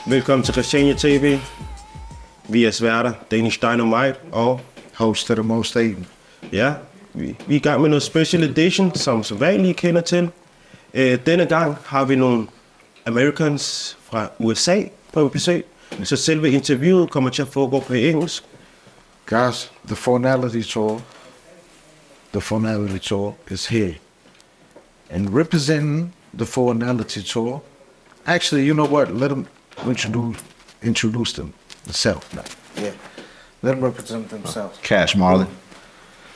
Velkommen til Christiania TV. Vi er sværter, Danish Dynamite og host of the most Aydn. Ja, vi er i gang med noget special edition, som vanligt kender til. Denne gang har vi nogle Americans fra USA på besøg, så selve interviewet kommer til at foregå på engelsk. Guys, the Finality Tour is here. And representing the Finality Tour, actually, you know what? Let them introduce themselves now. Yeah. Let them represent themselves. Cash Marley,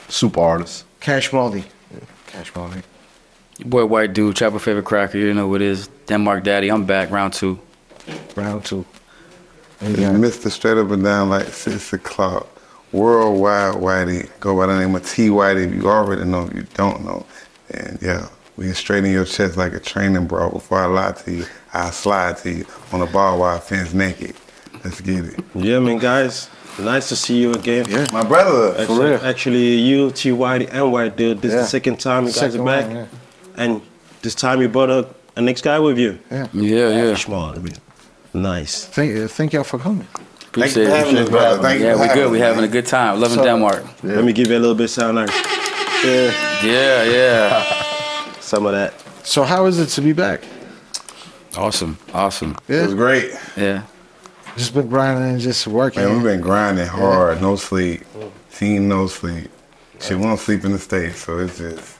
super artist. Cash Marley. Yeah. Cash Marley. Your boy White Dude, Chopper Favorite Cracker, you know what it is. Denmark Daddy, I'm back, round two. Round two. Mr. Straight Up and Down like 6 o'clock. Worldwide Whitey. Go by the name of T Whitey if you already know, if you don't know. And yeah, we can straighten your chest like a training bra. Before I lie to you, I slide to you on a barbed wire fence naked. Let's get it. Yeah, man, guys. Nice to see you again. Yeah. My brother. Actually, you, T Whitey, and White Dude. This is the second time you guys are back. One, yeah. And this time you brought a next guy with you. Yeah. Smart. Nice. Thank y'all for coming. Appreciate it. Yeah, we're good. We're having a good time. Loving Denmark. Yeah. Let me give you a little bit of sound like. Yeah. Some of that. So how is it to be back? Awesome. Yeah. It was great. Yeah. Just been grinding and just working. Man, we've been grinding hard, no sleep. Team no sleep. She won't sleep in the States, so it's just.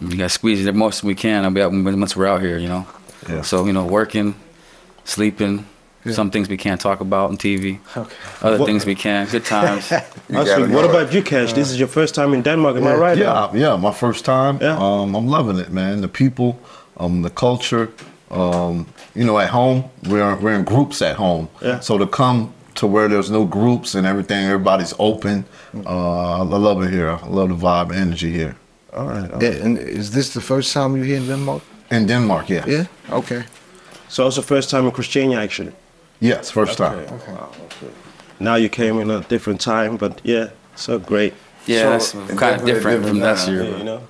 You gotta squeeze it the most we can. Once we're out here, you know. Yeah. So working, sleeping. Yeah. Some things we can't talk about on TV. Okay. Other things we can. Good times. What about you, Cash? This is your first time in Denmark, am I right? Yeah, my first time. Yeah. I'm loving it, man. The people, the culture. At home, we're in groups at home. Yeah. So to come to where there's no groups and everything, everybody's open. I love it here. I love the vibe, energy here. All right. Yeah, and is this the first time you're here in Denmark? In Denmark, yeah. Yeah. Okay. So also first time in Christiania, actually. Yes, first time. Okay. Wow, okay. Now you came in a different time, but yeah, so great. Yeah, that's kind of different from last year. You know.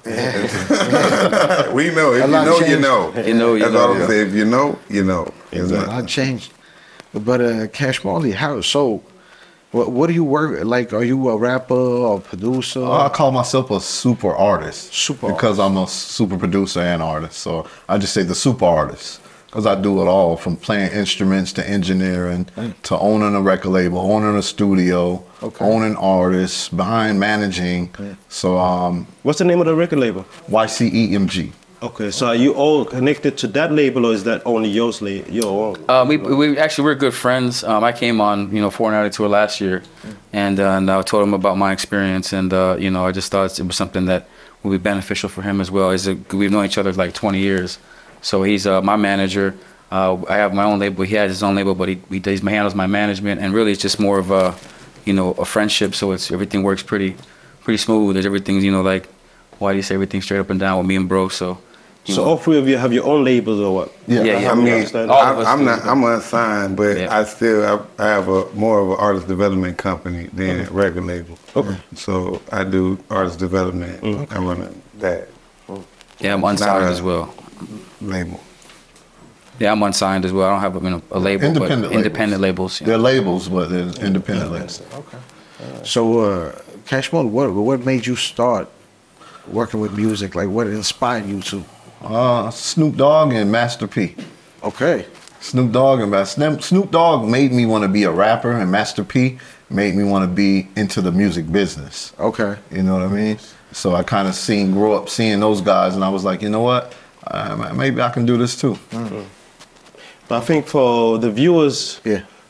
We know. If you know, you know. You know, you That's know. all I'm saying. If you know, you know. Exactly. I changed. But Cash Marley, what do you work like? Are you a rapper or producer? I call myself a super artist. Because artist. I'm a super producer and artist. So I just say the super artist. Because I do it all, from playing instruments to engineering to owning a record label, owning a studio, owning artists, managing. So What's the name of the record label? YCEMG. Okay, so are you all connected to that label, or is that only your own? We're good friends. I came on Fortnite tour last year, and I told him about my experience, and I just thought it was something that would be beneficial for him as well. We've known each other like 20 years. So he's my manager. I have my own label. He has his own label, but he handles my management. And really, it's just more of a friendship. So everything works pretty smooth. Everything's like, why do you say everything straight up and down with me and bro? So all three of you have your own labels or what? Yeah. I mean, I'm unsigned, but I have more of an artist development company than a record label. Okay. So I do artist development. I run that. Yeah, I'm unsigned as well. Label. Yeah, I'm unsigned as well. I don't have a label, independent labels. They're labels, but they're independent labels. Okay. So, Cash Marley, what made you start working with music? Like, what inspired you to? Snoop Dogg and Master P. Okay. Snoop Dogg made me want to be a rapper, and Master P made me want to be into the music business. Okay. You know what I mean? So I kind of grew up seeing those guys, and I was like, you know what? Maybe I can do this too. But I think for the viewers,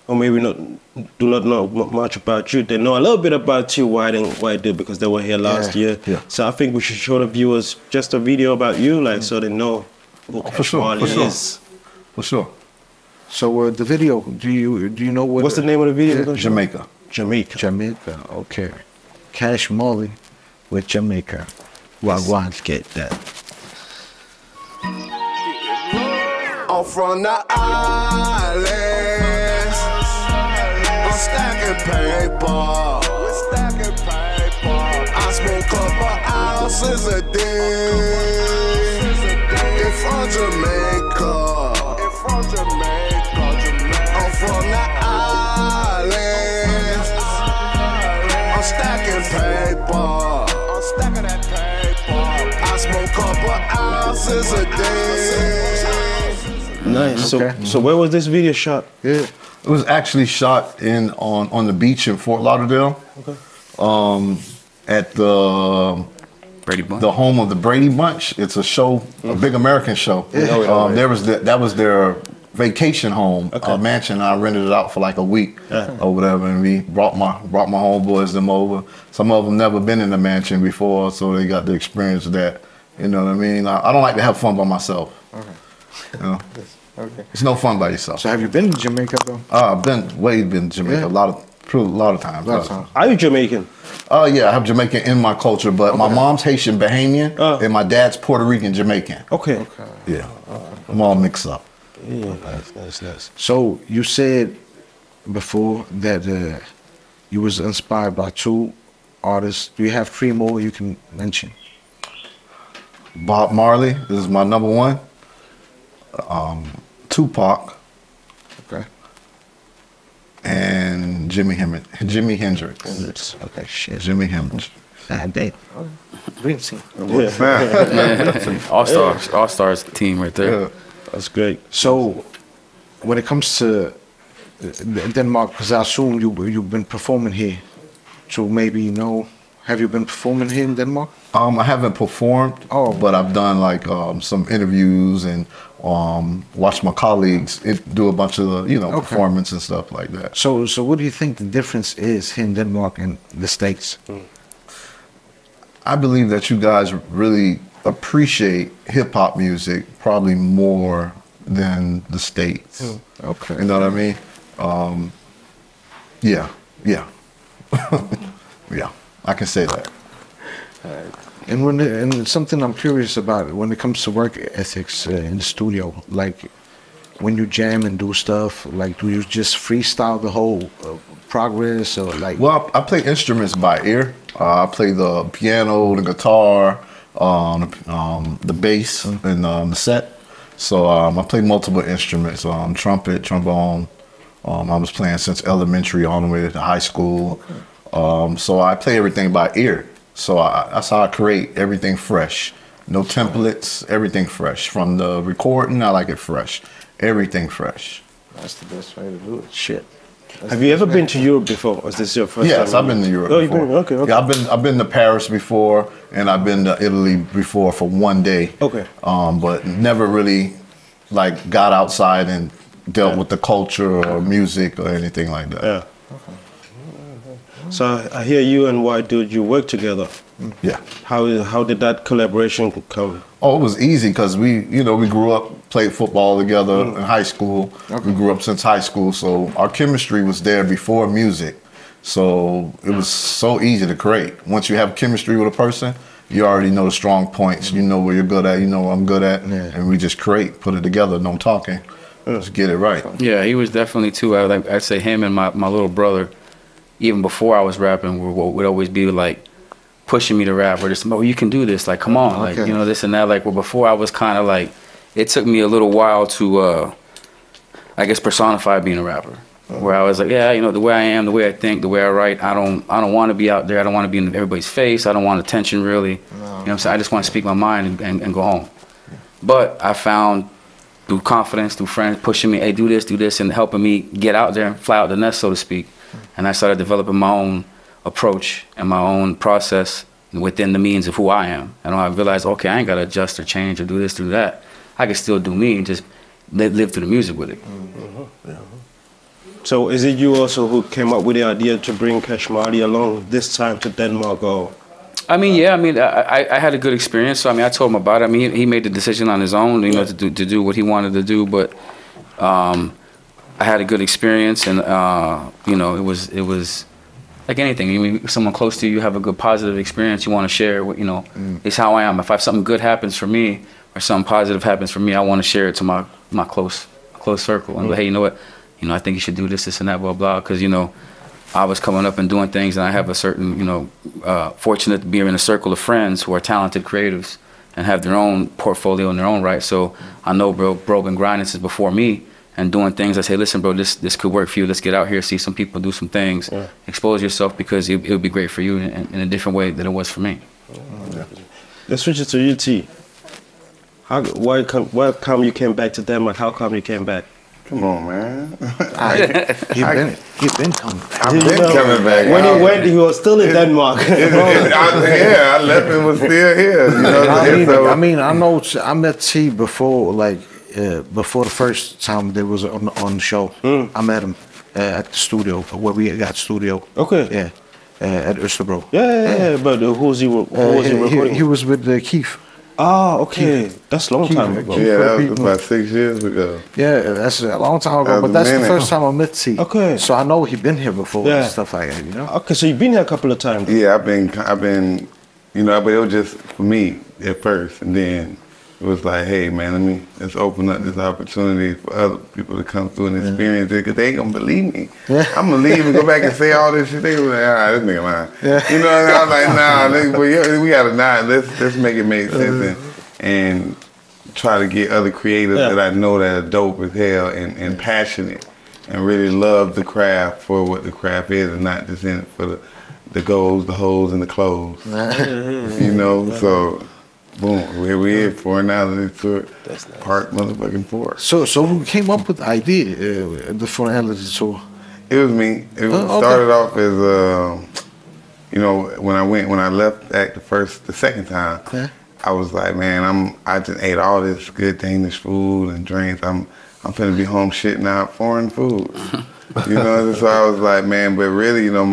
or maybe do not know much about you, they know a little bit about you, White and White Dude, because they were here last year. Yeah. So I think we should show the viewers just a video about you, so they know who Cash Marley is. For sure. So the video, do you know what? What's the name of the video? Jamaica. Jamaica. Okay. Cash Marley with Jamaica. Wagwan's get that. I'm from the islands. I'm stacking paper. I smoke a couple ounces a day. I'm from Jamaica. I'm from I'm stacking paper. I'm stacking that paper. I smoke couple ounces a day. Nice. Okay. So where was this video shot? Yeah. It was actually shot on the beach in Fort Lauderdale. Okay. At the Brady Bunch. The home of the Brady Bunch. It's a show, a big American show. Yeah. That was their vacation home, mansion. I rented it out for like a week or whatever, and we brought my homeboys them over. Some of them never been in the mansion before, so they got the experience of that. You know what I mean? I don't like to have fun by myself. Okay. You know? Okay. It's no fun by yourself. So have you been to Jamaica though? I've been to Jamaica a lot of times. Are you Jamaican? Yeah, I have Jamaican in my culture, but my mom's Haitian Bahamian and my dad's Puerto Rican Jamaican. Okay. Yeah. I'm all mixed up. Yeah, nice. So you said before that you was inspired by 2 artists. Do you have 3 more you can mention? Bob Marley, this is my number 1. Tupac. Okay. And Jimi Hendrix. Okay, shit. Jimi Hendrix. God damn. Green scene. All stars team right there. Yeah. That's great. So, when it comes to Denmark, because I assume you've been performing here, so maybe you know, have you been performing here in Denmark? I haven't performed, but I've done like some interviews and watched my colleagues do a bunch of performance and stuff like that. So what do you think the difference is here in Denmark and the States? I believe that you guys really appreciate hip-hop music probably more than the States. Okay. You know what I mean? Yeah. Yeah, I can say that. And something I'm curious about when it comes to work ethics in the studio, like when you jam and do stuff, like do you just freestyle the whole progress or like? Well, I play instruments by ear. I play the piano, the guitar, the bass, and the set. So I play multiple instruments, trumpet, trombone. I was playing since elementary all the way to high school. So I play everything by ear. So that's how I create everything fresh. No templates, everything fresh. From the recording, I like it fresh. Everything fresh. That's the best way to do it. Shit. Have you ever been to Europe before? Or is this your first time? Yes, I've been to Europe before. You've been? Okay. Yeah, I've been to Paris before, and I've been to Italy before for one day. Okay. But never really like got outside and dealt with the culture or music or anything like that. Yeah. Okay. So I hear you and White Dude, you work together. Yeah. How did that collaboration come? Oh, it was easy because we grew up, played football together in high school. We grew up since high school, so our chemistry was there before music. So it was so easy to create. Once you have chemistry with a person, you already know the strong points. You know where you're good at. You know what I'm good at, and we just create, put it together, no talking. Just get it right. Yeah, he was definitely too. I'd say him and my little brother, even before I was rapping, would always be like pushing me to rap, or just, oh, you can do this, like, come on, like, you know, this and that. Like, well, before I was kind of like, it took me a little while to, I guess, personify being a rapper. Where I was like, yeah, you know, the way I am, the way I think, the way I write, I don't want to be out there. I don't want to be in everybody's face. I don't want attention, really. You know what I'm saying? I just want to speak my mind and go home. But I found through confidence, through friends pushing me, hey, do this, and helping me get out there and fly out the nest, so to speak. And I started developing my own approach and my own process within the means of who I am. And I realized, okay, I ain't got to adjust or change or do this, do that. I can still do me and just live through the music with it. So is it you also who came up with the idea to bring Cash Marley along this time to Denmark? Or? I mean, yeah, I mean, I had a good experience. So, I mean, I told him about it. I mean, he made the decision on his own, you know, to do what he wanted to do. But I had a good experience, and you know, it was like anything. I mean, someone close to you, you have a good positive experience, you want to share. You know, it's how I am. If something good happens for me or something positive happens for me, I want to share it to my close circle and hey, you know what? You know, I think you should do this and that, blah blah. Because you know, I was coming up and doing things, and I have a certain, you know, fortunate to be in a circle of friends who are talented creatives and have their own portfolio in their own right. So I know bro been grinding since before me. and doing things. I say, listen, bro, this could work for you. Let's get out here, see some people, do some things, expose yourself, because it would be great for you in a different way than it was for me. Let's switch it to you, T. Why come you came back to Denmark? How come you came back? Come on, man. He's been coming back. I've been coming back. When he went, he was still in Denmark. I left and was still here. You know, I mean, I know I met T before, like before the first time they was on the show. I met him at the studio where we got studio. Okay. Yeah, at Österbro. Yeah. But who was he recording? He was with Keith. Oh, okay. That's a long time ago. Yeah, that was about 6 years ago. Yeah, that's a long time ago. But that's the first time I met T. Okay. So I know he been here before and stuff like that, you know. Okay, so you've been here a couple of times. Yeah, I've been, you know, but it was just for me at first, and then it was like, hey man, let's open up this opportunity for other people to come through and experience it, because they ain't gonna believe me. I'm gonna leave and go back and say all this shit. They were like, this nigga lying. You know what I mean? I was like, nah, we gotta let's make it make sense and try to get other creators that I know that are dope as hell and passionate and really love the craft for what the craft is, and not just in it for the goals, the hoes, and the clothes. You know, so. Boom, here we is, Foreignality Tour, part motherfucking 4. So who came up with the idea, the Foreignality Tour? It was me. It started off as, you know, when I left ACT the second time, I was like, man, I just ate all this good Danish food and drinks. I'm finna be home shitting out foreign food. You know, so I was like, man, but really, you know,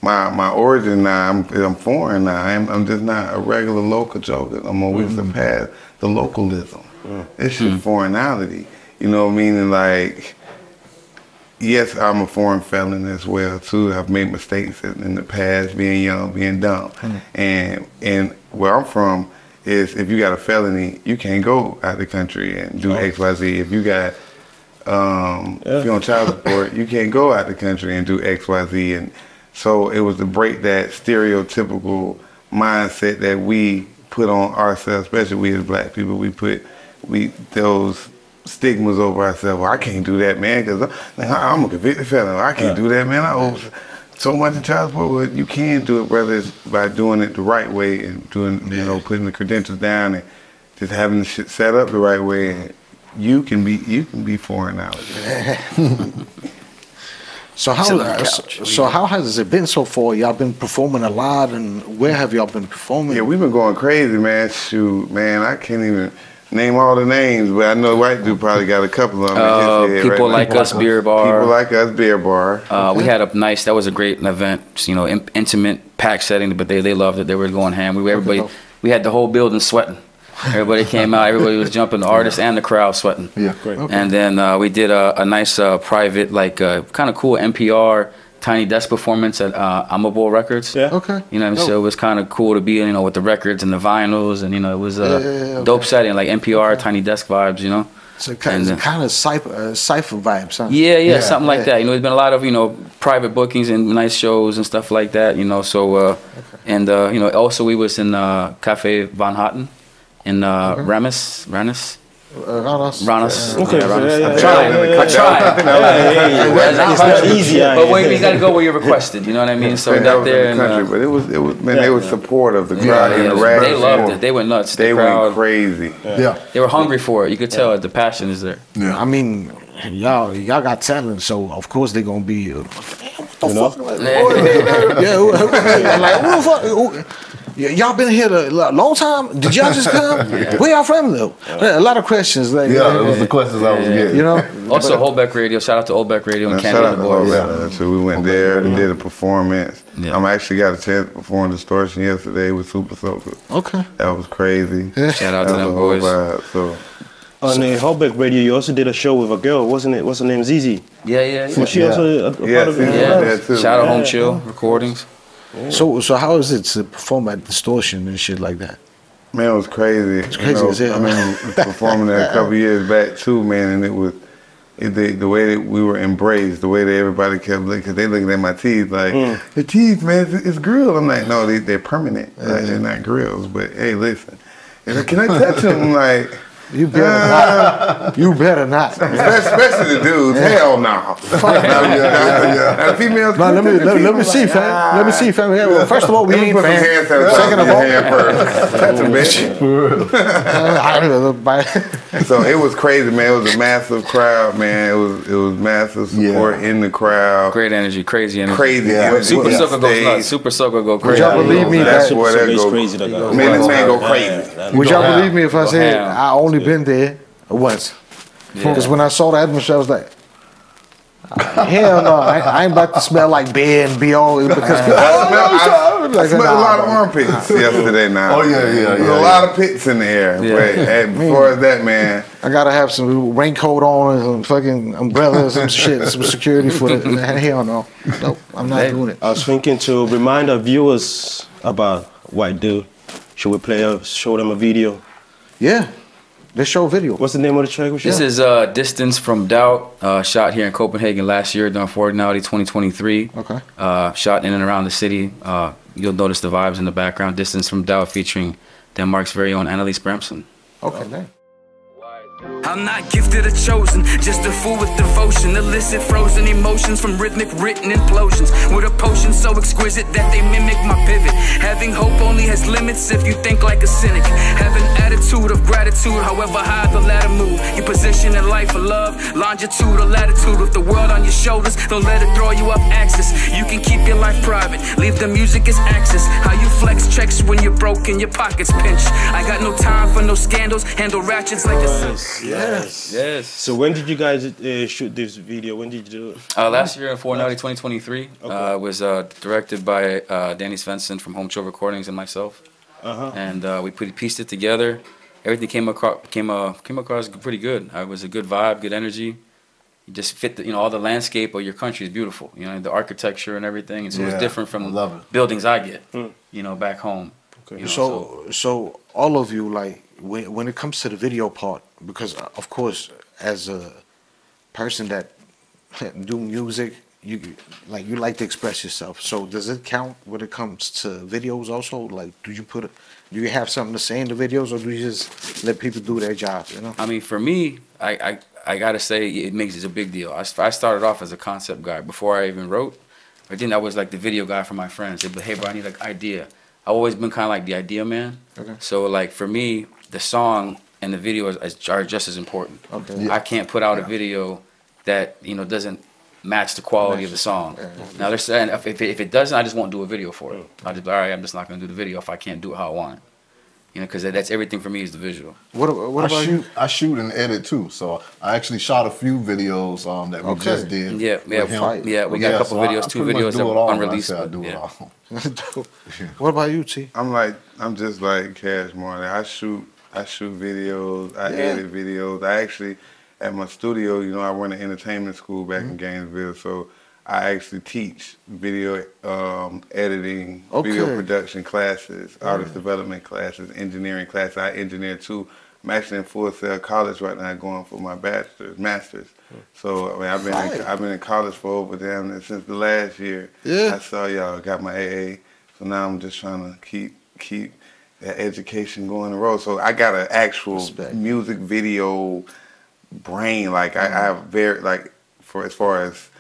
my origin now, I'm foreign now. I'm just not a regular local joker. I'm always surpassed the localism. It's just foreignality. You know, meaning like, yes, I'm a foreign felon as well too. I've made mistakes in the past, being young, being dumb. And where I'm from is, if you got a felony, you can't go out the country and do X, Y, Z. If you got if you're on child support, you can't go out the country and do X, Y, Z. And so it was to break that stereotypical mindset that we put on ourselves, especially we as black people. We put those stigmas over ourselves. Well, I can't do that, man, because I'm a convicted felon. I can't do that, man. I owe so much in child support. Well, you can do it, whether it's by doing it the right way and doing, you know, putting the credentials down and just having the shit set up the right way. And you can be foreign out. So how has it been so far? Y'all been performing a lot, and where have y'all been performing? Yeah, we've been going crazy, man. Shoot, man, I can't even name all the names, but I know White Dude probably got a couple of them. People Like Us Beer Bar. People Like Us Beer Bar. We had that was a great event, you know, intimate, packed setting, but they loved it. They were going ham. We had the whole building sweating. Everybody came out. Everybody was jumping. The artists and the crowd sweating. Yeah, great. Okay. And then we did a nice private, like kind of cool NPR Tiny Desk performance at Amable Records. Yeah. Okay. You know what I mean? So it was kind of cool to be, you know, with the records and the vinyls, and you know, it was a dope setting, like NPR Tiny Desk vibes, you know. So kind of cypher vibes, huh? Yeah, something like that. You know, there's been a lot of, you know, private bookings and nice shows and stuff like that. You know, so and you know, also we was in Cafe Van Houten. In Ramis. Okay. I tried. It's not easy. But we got to go where you're requested. You know what I mean? So out there in the country, but it was man, they were supportive. The crowd, they loved it. They went nuts. They went crazy. Yeah, they were hungry for it. You could tell the passion is there. Yeah, I mean, y'all got talent, so of course they're gonna be. What the fuck? Like who the fuck? Y'all been here a long time? Did y'all just come? Where y'all from though? A lot of questions. Like, those was the questions I was getting. You know. Also, Holbeck Radio. Shout out to Holbeck Radio and Canada boys. So we went there and did a performance. I actually got a chance to perform Distortion yesterday with Super Soaker. Okay. That was crazy. Shout out to them boys. So. On the Holbeck Radio, you also did a show with a girl, wasn't it? What's her name? Zizi. Yeah. Was she also a part of it? Yeah. Shout out Home Chill Recordings. Yeah. So how is it to perform at Distortion and shit like that? Man, it was crazy. It's crazy as hell. I mean, performing there a couple years back too, man, and it was the way that we were embraced, the way that everybody kept looking, because they looking at my teeth like, the teeth, man, it's grills. I'm like, no, they're permanent. Like, they're not grills. But hey, listen, can I touch them? I'm like, You better not. You better not. Especially the dudes. Hell no. The females. No, let me see, fam. Let me see, fam. Yeah, well, first of all, we ain't fam. Second of all, so it was crazy, man. It was a massive crowd, man. It was massive support in the crowd. Great energy, crazy energy. Crazy energy. Super Soaker goes nuts. Super Soaker go crazy. Would y'all believe me? That's where that goes crazy. Man, this man go crazy. Would y'all believe me if I said I only been there once? Because when I saw the atmosphere, I was like, hell no, I ain't about to smell like beer and be all because I smelled a lot of armpits yesterday now. Oh yeah. There's a lot of pits in the air. But before that, man, I gotta have some raincoat on and some fucking umbrella, some shit, some security for it. Hell no. Nope, I'm not doing it. I was thinking to remind our viewers about White Dude. Should we show them a video? Yeah. Let's show a video. What's the name of the track? This is Distance from Doubt, shot here in Copenhagen last year during Fortnite 2023. Okay. Shot in and around the city. You'll notice the vibes in the background. Distance from Doubt featuring Denmark's very own Annalise Bramson. Okay, man. I'm not gifted or chosen, just a fool with devotion. Illicit frozen emotions from rhythmic written implosions. With a potion so exquisite that they mimic my pivot. Having hope only has limits if you think like a cynic. Have an attitude of gratitude, however high the ladder move. Your position in life of love, longitude or latitude. With the world on your shoulders, don't let it throw you off axis. You can keep your life private, leave the music as access. How you flex checks when you're broke and your pockets pinch. I got no time for no scandals, handle ratchets like a... Yes. So when did you guys shoot this video? When did you do it? Last year in Fortnite 2023. Okay. It was directed by Danny Svensson from Home Show Recordings and myself. And we pieced it together. Everything came across pretty good. It was a good vibe, good energy. You just fit the, all the landscape of your country is beautiful. The architecture and everything. And so it's different from buildings I get, back home. Okay. So all of you, like, when it comes to the video part, because of course, as a person that do music, you like to express yourself. So does it count when it comes to videos also? Like, do you have something to say in the videos, or do you just let people do their jobs? I mean, for me, I gotta say it a big deal. I started off as a concept guy before I even wrote. But then I was like the video guy for my friends. They'd be, hey bro, I need like idea. I've always been kind of like the idea man. Okay. So like for me, the song and the video are just as important. Okay. Yeah. I can't put out a video that doesn't match the quality of the song. Now they're saying if it doesn't, I just won't do a video for it. I'll just be, all right, I'm just not gonna do the video if I can't do it how I want it. Because that's everything for me is the visual. What about you? I shoot and edit too, so I actually shot a few videos that we just did. We got a couple videos, 2 videos that were unreleased. I do it all. What about you, T? I'm just like Cash Marley. I shoot videos, I edit videos. I actually, at my studio, I run an entertainment school back in Gainesville, so I actually teach video editing, video production classes, artist development classes, engineering classes. I engineer too. I'm actually in Full Sail College right now, going for my masters. So I mean, I've been in college for over since the last year. Yeah. I saw y'all got my AA, so now I'm just trying to keep that education going the road. So I got an actual music video brain. Like I have very as far as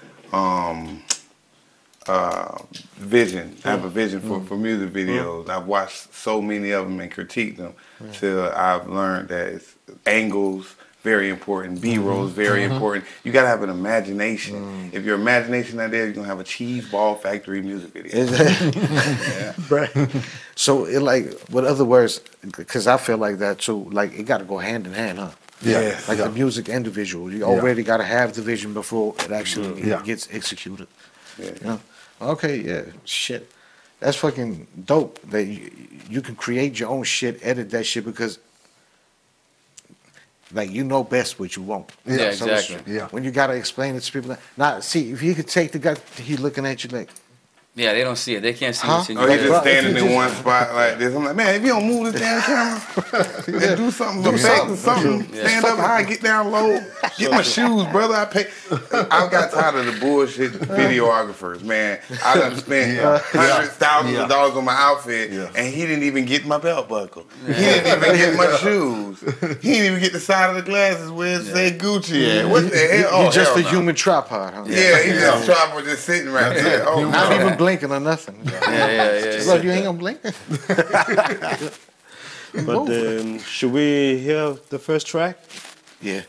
vision. I have a vision for music videos. I've watched so many of them and critiqued them till I've learned that angles very important, B-rolls very important. You gotta have an imagination. If your imagination not there, you're gonna have a cheese ball factory music video. So with other words, because I feel like that too. Like it gotta go hand in hand, huh? Yeah. Like the music and the visual. You already gotta have the vision before it actually gets executed. Yeah. Okay. Yeah. Shit. That's fucking dope. That you can create your own shit, edit that shit because. Like best what you want. Yeah, exactly. When you gotta explain it to people, now see if you could take the guy, he looking at you like, Yeah, they don't see it. They can't see it. Oh, he just standing in one spot like this. I'm like, man, if you don't move this damn camera, and do something, stand up high, get down low, get my shoes, brother. I got tired of the bullshit videographers, man. I done spent hundreds, thousands of dollars on my outfit, and he didn't even get my belt buckle. He didn't even get my shoes. He didn't even get the side of the glasses where it said Gucci at. What the hell? Oh, he's just a human tripod, huh? Yeah, he's just a tripod just sitting right there. Oh, not even blinking or nothing. Yeah. Look, you ain't gonna blink. But should we hear the first track? Yeah.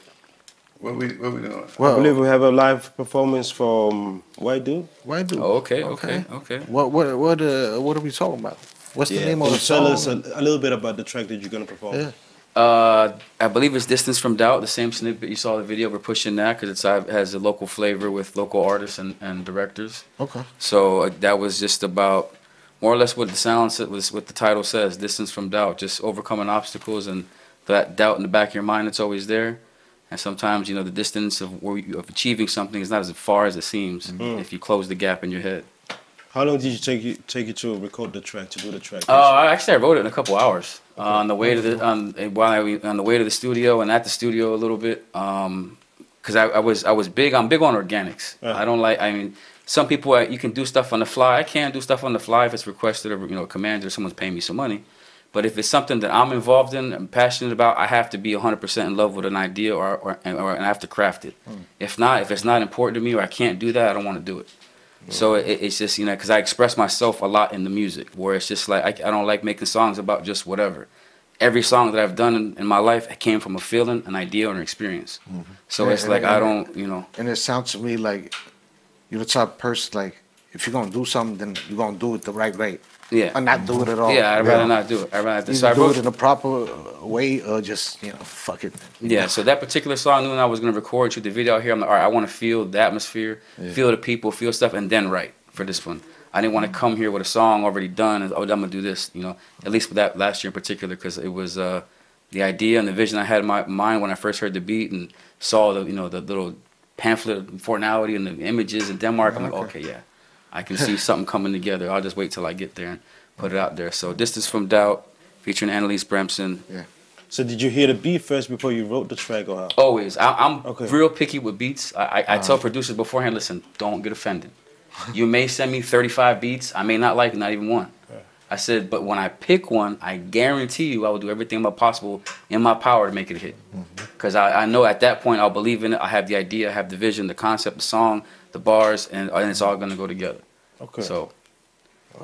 What we doing? Well, I believe we have a live performance from White Dude. White Dude. Oh, okay. What are we talking about? What's the name of the song? Tell us a little bit about the track that you're gonna perform. Yeah. I believe it's Distance from Doubt, the same snippet you saw the video. We're pushing that because it has a local flavor with local artists and directors. Okay. So that was just about more or less what the sound what the title says, Distance from Doubt, just overcoming obstacles and that doubt in the back of your mind that's always there. And sometimes, you know, the distance of achieving something is not as far as it seems if you close the gap in your head. How long did you take you to record the track, to do the track? Actually, I wrote it in a couple hours on the way to the on the way to the studio and at the studio a little bit. Because I'm big on organics. I don't like. I mean, some people you can do stuff on the fly. I can't do stuff on the fly if it's requested or commanded or someone's paying me some money. But if it's something that I'm involved in, I'm passionate about, I have to be 100% in love with an idea or I have to craft it. If it's not important to me or I can't do that, I don't want to do it. So it's just, because I express myself a lot in the music, where it's just like, I don't like making songs about just whatever. Every song that I've done in my life, it came from a feeling, an idea, or an experience. So it's like, I don't, And it sounds to me like you're the type of person, like, if you're going to do something, then you're going to do it the right way. Yeah. Or not do it at all. Yeah, I'd rather not do it. I'd rather do it in a proper way or just, fuck it. Yeah, so that particular song, I knew I was going to record, shoot the video out here. I'm like, all right, I want to feel the atmosphere, feel the people, feel stuff, and then write for this one. I didn't want to come here with a song already done and, I'm going to do this, at least with that last year in particular, because it was the idea and the vision I had in my mind when I first heard the beat and saw the, the little pamphlet of formality and the images in Denmark. I'm like, okay, yeah. I can see something coming together. I'll just wait till I get there and put it out there. So Distance from Doubt, featuring Annalise Bremson. Yeah. So did you hear the beat first before you wrote the track or how? Always. I'm real picky with beats. I tell producers beforehand, listen, don't get offended. You may send me 35 beats. I may not like it, not even one. Yeah. I said, but when I pick one, I guarantee you I will do everything possible in my power to make it a hit. Because I know at that point I'll believe in it. I have the idea, I have the vision, the concept, the song, the bars, and it's all going to go together. Okay. So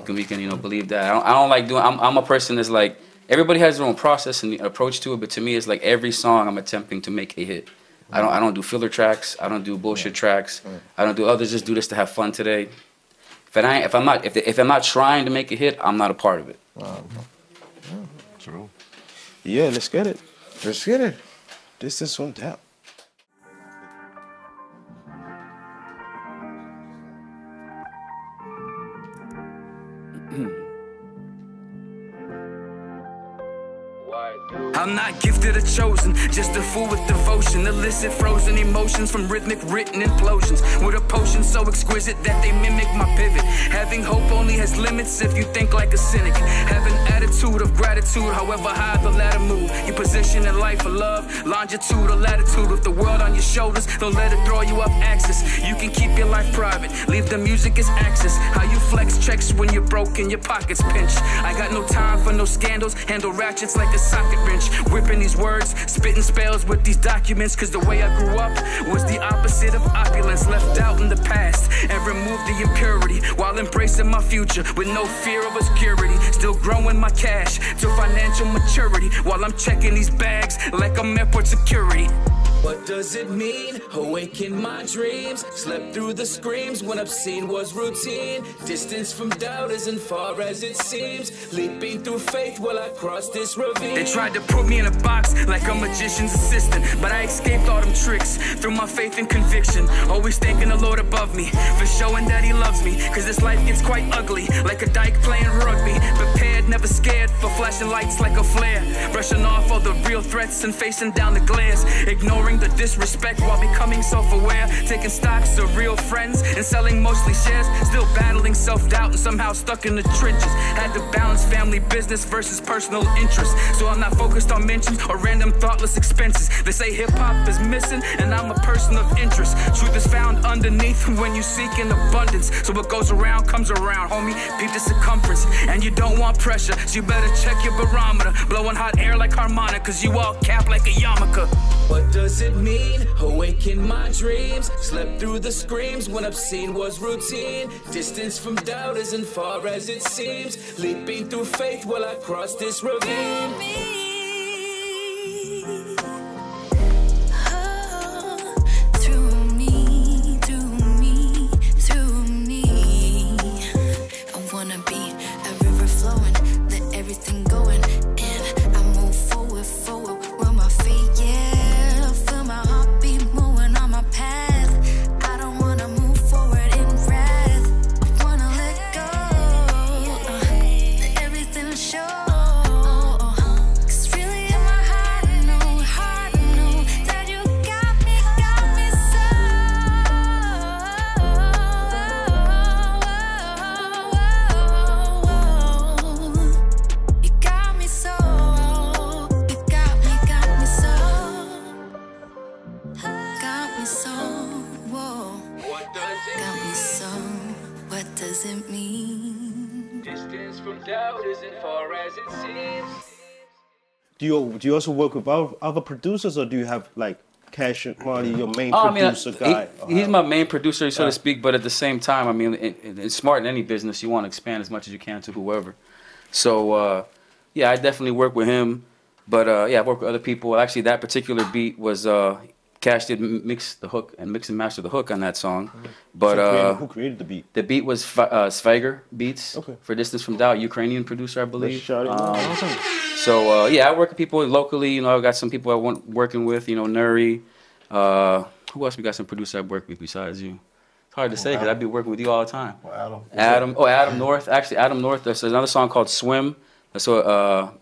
we can, believe that. I don't like doing. I'm a person that's like, everybody has their own process and approach to it, but to me, it's like every song I'm attempting to make a hit. I don't do filler tracks. I don't do bullshit tracks. I don't do others. Just do this to have fun today. If I'm not trying to make a hit, I'm not a part of it. True. Yeah, let's get it. Let's get it. Distance from Doubt. I'm not gifted or chosen, just a fool with devotion. Illicit frozen emotions from rhythmic written implosions. With a potion so exquisite that they mimic my pivot. Having hope only has limits if you think like a cynic. Have an attitude of gratitude, however high the ladder move. Your position in life for love, longitude or latitude. With the world on your shoulders, don't let it throw you off axis. You can keep your life private, leave the music as access. How you flex checks when you're broke and your pockets pinch. I got no time for no scandals, handle ratchets like a socket wrench. Whipping these words, spitting spells with these documents. Cause the way I grew up was the opposite of opulence. Left out in the past and removed the impurity while embracing my future with no fear of obscurity. Still growing my cash to financial maturity while I'm checking these bags like I'm airport security. What does it mean? Awaken my dreams. Slept through the screams when obscene was routine. Distance from doubt isn't far as it seems. Leaping through faith while I cross this ravine. They tried to put me in a box like a magician's assistant, but I escaped all them tricks through my faith and conviction. Always thanking the Lord above me for showing that He loves me. Cause this life gets quite ugly, like a dyke playing rugby. Prepared, never scared for flash flashing lights like a flare, brushing off all the real threats and facing down the glares, ignoring the disrespect while becoming self-aware, taking stocks of real friends and selling mostly shares, still battling self-doubt and somehow stuck in the trenches. Had to balance family business versus personal interest, so I'm not focused on mentions or random thoughtless expenses. They say hip-hop is missing and I'm a person of interest. Truth is found underneath when you seek in abundance, so what goes around comes around, homie. Peep the circumference, and you don't want pressure, so you better check your barometer. Blowing hot air like harmonicas, you all cap like a yarmulke. What does it mean? Awaken my dreams. Slept through the screams when obscene was routine. Distance from doubt isn't far as it seems. Leaping through faith while I cross this ravine. Do you also work with other producers, or do you have like Cash Marley, your main producer guy? He's my main producer, so to speak. But at the same time, I mean, it's smart in any business. You want to expand as much as you can to whoever. So yeah, I definitely work with him. But yeah, I work with other people. Actually, that particular beat was Cash did mix the hook and mix and master the hook on that song. But who created the beat? The beat was Sveiger Beats for Distance from Doubt, Ukrainian producer, I believe. So yeah, I work with people locally. You know, I got some people I want working with. You know, Nuri. Who else we got some producers I work with besides you? It's hard to say because I be working with you all the time. Well, Adam North. Actually, Adam North. There's another song called Swim. That's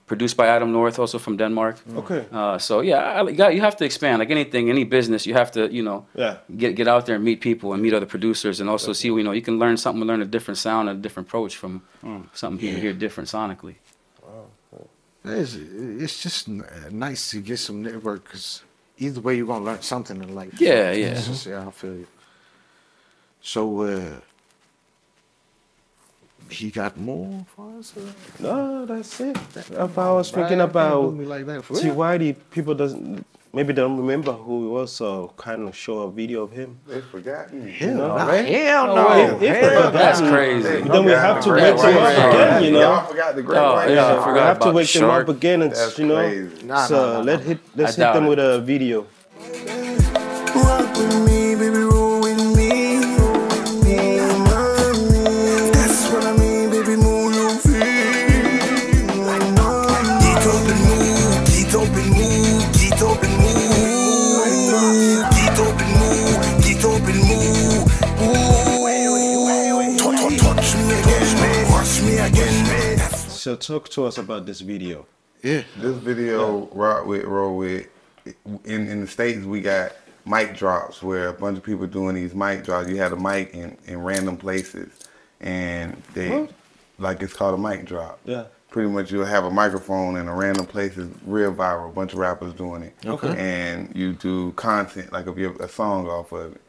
produced by Adam North, also from Denmark. Okay. So yeah, you have to expand. Like anything, any business, you have to, you know, get out there and meet people and meet other producers, and also see, you know, you can learn something, learn a different sound and a different approach from something you hear different sonically. Wow. It's just nice to get some network, because either way you're gonna learn something in life. Yeah, yeah. Just, yeah, I feel you. So. He got more for us? No, that's it. If I was thinking about Whitey, people maybe don't remember who he was, so kind of show a video of him. They've forgotten. Hell no. That's crazy. Then we have to wake them up again, you know. Y'all forgot the great White. We have to wake them up again, and you know. So let's hit them with a video. Rock with me, baby, roll with me. So talk to us about this video. Yeah, this video, roll with. In the States, we got mic drops where a bunch of people doing these mic drops. You have a mic in random places, and they like it's called a mic drop. Yeah. Pretty much you'll have a microphone in a random place, is real viral, a bunch of rappers doing it. Okay. And you do content, like if you have a song off of it.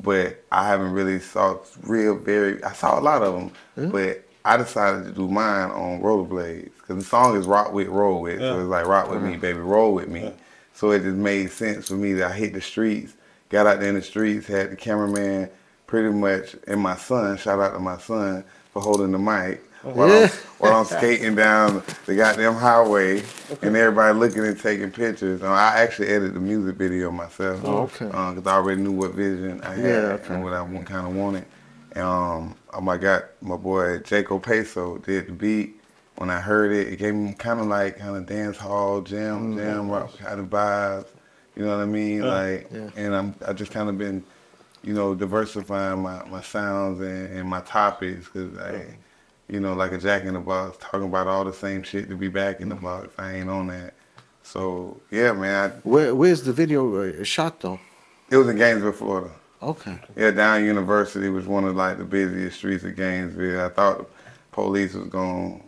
But I haven't really saw I saw a lot of them, but I decided to do mine on rollerblades, because the song is rock with, roll with. So it's like rock with me, baby, roll with me. So it just made sense for me that I hit the streets, got out there in the streets, had the cameraman pretty much, and my son, shout out to my son for holding the mic while I'm skating down the goddamn highway, and everybody looking and taking pictures. I actually edited the music video myself, because I already knew what vision I had and what I kind of wanted. And I got my boy Jaco Peso did the beat. When I heard it, it gave me kind of dance hall, jam rock kind of vibes. You know what I mean? And I just kind of been, you know, diversifying my sounds and my topics, because you know, like a Jack in the Box, talking about all the same shit to be back in the box. I ain't on that. So yeah, man. Where's the video shot though? It was in Gainesville, Florida. Okay. Yeah, down University was one of like the busiest streets of Gainesville. I thought the police was going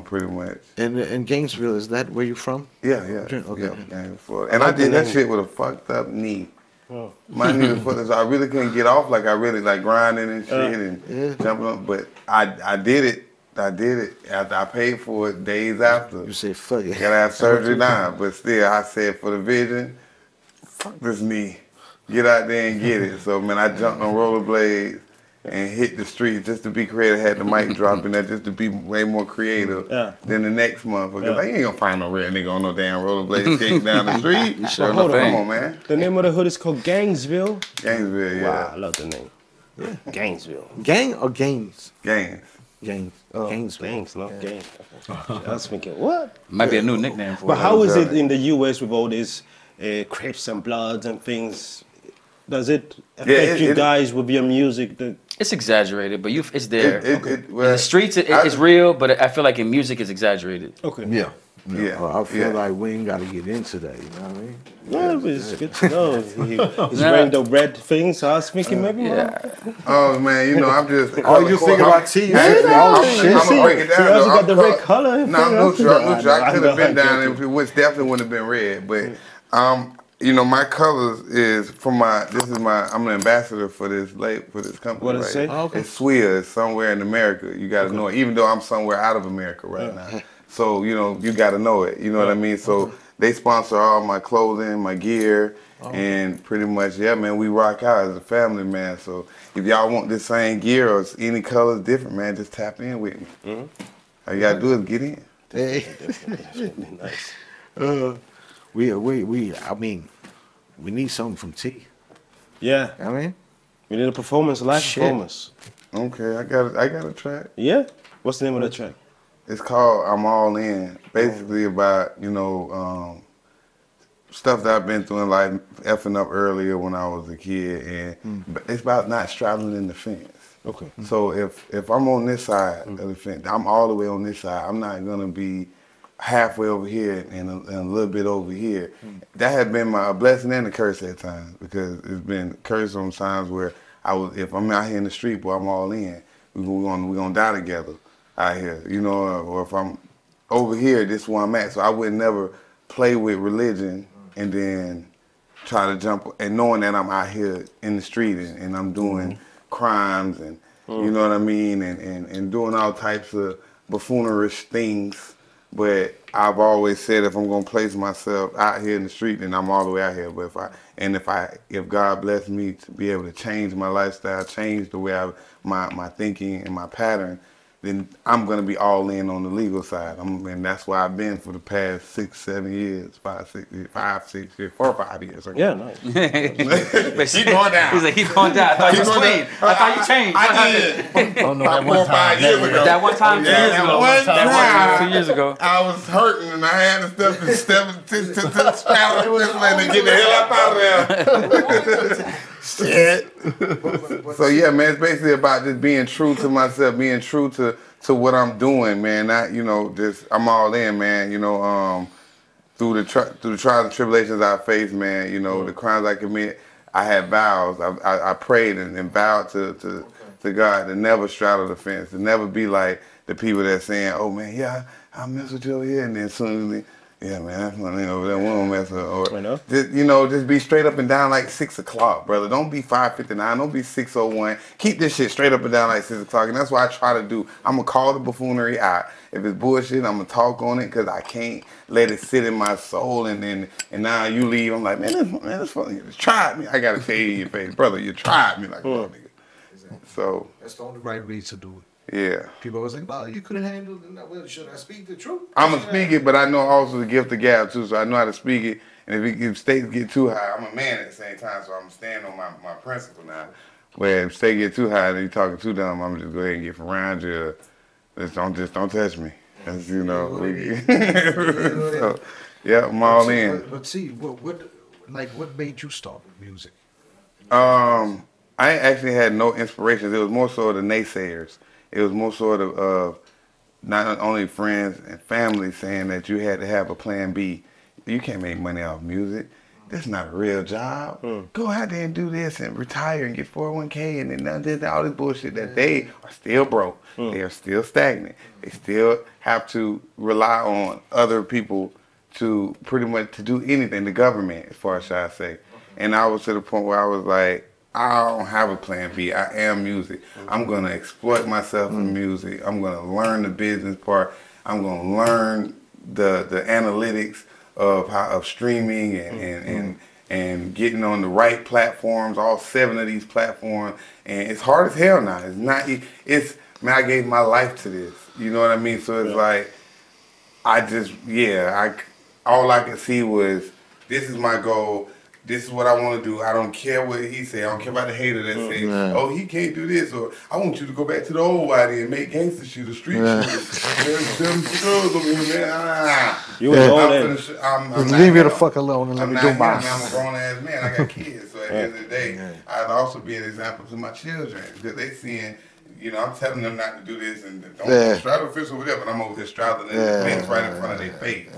pretty much. And Gainesville, is that where you from? Yeah. Okay. Yeah, Gainesville, Florida. And I did that shit with a fucked up knee. Oh. My knee was fucked up, so I really couldn't get off. Like I really like grinding and shit and jumping up. But I did it. I did it after I paid for it days after. You said fuck it. Gotta have surgery now. But still, I said for the vision, fuck this knee. Get out there and get it. So man, I jumped on rollerblades and hit the street just to be creative. Had the mic drop in there just to be way more creative than the next motherfucker. Like, you ain't gonna find no real nigga on no damn rollerblades skating down the street. Sure, come on, man. The name of the hood is called Gainesville. Gainesville, yeah. Wow, I love the name. Yeah. Gainesville. Gang or Gaines? Gaines. Gaines. Oh, Gainesville. Gaines, not Gaines. I was thinking, what? Might be a new nickname for it. But how is it in the US with all these Crips and Bloods and things? Does it affect you guys with your music? It's exaggerated, but it's there. Well, in the streets, it's real, but I feel like in music, it's exaggerated. Okay. Yeah. Well, I feel like we ain't got to get into that, you know what I mean? No, it's good to know. He's wearing the red thing, so I was thinking maybe. Oh man, you know I'm just. Oh, you think about T? I'm gonna break it down. He also got the red color. No, I'm neutral. I could have been down there, which definitely wouldn't have been red. But you know, my colors is from my. I'm an ambassador for this company. What does it say? Oh, okay. It's SWIA. It's somewhere in America. You got to know it, even though I'm somewhere out of America right now. So you know, you got to know it. You know what I mean? So they sponsor all my clothing, my gear, and pretty much, yeah, man, we rock out as a family, man. So if y'all want this same gear or any colors different, man, just tap in with me. All you gotta do is get in. Hey. Nice. I mean, we need something from T. Yeah. I mean, we need a performance, a live performance. Okay, I got a track. Yeah. What's the name of the track? It's called "I'm All In." Basically about, you know, stuff that I've been through in life, effing up earlier when I was a kid, and it's about not straddling the fence. Okay. So if I'm on this side of the fence, I'm all the way on this side. I'm not gonna be halfway over here and a little bit over here. That has been my blessing and a curse at times, because it's been a curse on times where if I'm out here in the street, boy, I'm all in. We're gonna die together out here, you know. Or if I'm over here, this is where I'm at. So I would never play with religion and then try to jump, and knowing that I'm out here in the street and I'm doing crimes and you know what I mean, and doing all types of buffoonerish things. But I've always said if I'm gonna place myself out here in the street, then I'm all the way out here. But if God bless me to be able to change my lifestyle, change the way my thinking and my pattern, then I'm gonna be all in on the legal side. And that's why I've been for the past 6, 7 years, 5, 6 years, 4 or 5 years. Yeah, nice. Keep going down. He's like, keep going down. I thought you was clean. I thought you changed. I did. oh no, that 4 or 5 years ago. That one time 2 years ago. That one time 2 years ago. I was hurting and I had to step to straddle this man and get the hell out of there. Shit. So yeah, man, it's basically about just being true to myself, being true to what I'm doing, man. Not, you know, just I'm all in, man. You know, through the trials and tribulations I faced, man. You know, the crimes I commit, I had vows. I prayed and vowed to God to never straddle the fence, to never be like the people that's saying, "Oh man, yeah, I mess with you over here," and then suddenly. Yeah, man, that's my name over there. We don't mess with or just, you know, just be straight up and down like 6 o'clock, brother. Don't be 5:59. Don't be 6:01. Keep this shit straight up and down like 6 o'clock. And that's what I try to do. I'm going to call the buffoonery out. If it's bullshit, I'm going to talk on it because I can't let it sit in my soul. And now you leave. I'm like, man, this funny. You tried me. I got to tell you in your face, brother, you tried me like a nigga. So that's the only right way to do it. Yeah. People always like, "Oh, you could have handled it. Well, should I speak the truth?" I'm going to speak it, but I know also the gift of gab, too, so I know how to speak it. And if stakes get too high, I'm a man at the same time, so I'm standing on my principle now. Where if stakes get too high and you're talking too dumb, I'm just go ahead and get from around you. Just don't touch me. That's, you know. So, yeah, I'm all in. But see, what made you start with music? I actually had no inspirations. It was more so the naysayers. It was more sort of not only friends and family saying that you had to have a plan B. You can't make money off music. That's not a real job. Go out there and do this and retire and get 401k and then all this bullshit that they are still broke. They are still stagnant. They still have to rely on other people to pretty much to do anything, the government, as far as I say. And I was to the point where I was like, I don't have a plan B. I am music. I'm gonna exploit myself in music. I'm gonna learn the business part. I'm gonna learn the analytics of streaming and getting on the right platforms, all 7 of these platforms. And it's hard as hell now. It's not. It's man, I gave my life to this. You know what I mean? So it's like, I just all I could see was, this is my goal. This is what I want to do. I don't care what he say. I don't care about the hater that say, oh, he can't do this. Or I want you to go back to the old Whitey and make gangster shit, the street shit. You was on that. I'm leave me the fuck alone and let me do mine. I'm a grown ass man. I got kids. So at the end of the day, I'd also be an example to my children. Because they seeing, you know, I'm telling them not to do this and don't straddle fish over there, but I'm over here straddling the fence right in front of their face.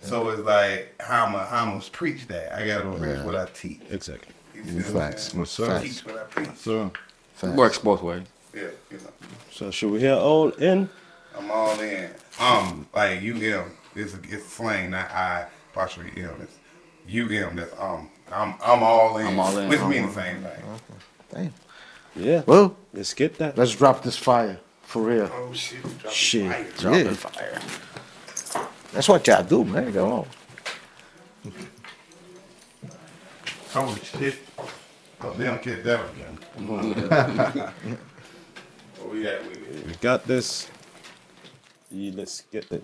So it's like, how am I preach that? I gotta preach what I teach. Exactly. Facts. Teach what I preach. So it works both ways. Yeah, you know. So should we hear all in? I'm all in. Like UM. It's slang, not I apostrophe M. It's UM. That's I'm all in. I'm all in. Which means the same thing. Damn. Yeah. Well, let's get that. Let's drop this fire for real. Oh shit! Dropping fire. That's what y'all do, man. Go on. Oh shit! Oh, they don't get that again. What we at? We got this. Yeah, let's get that.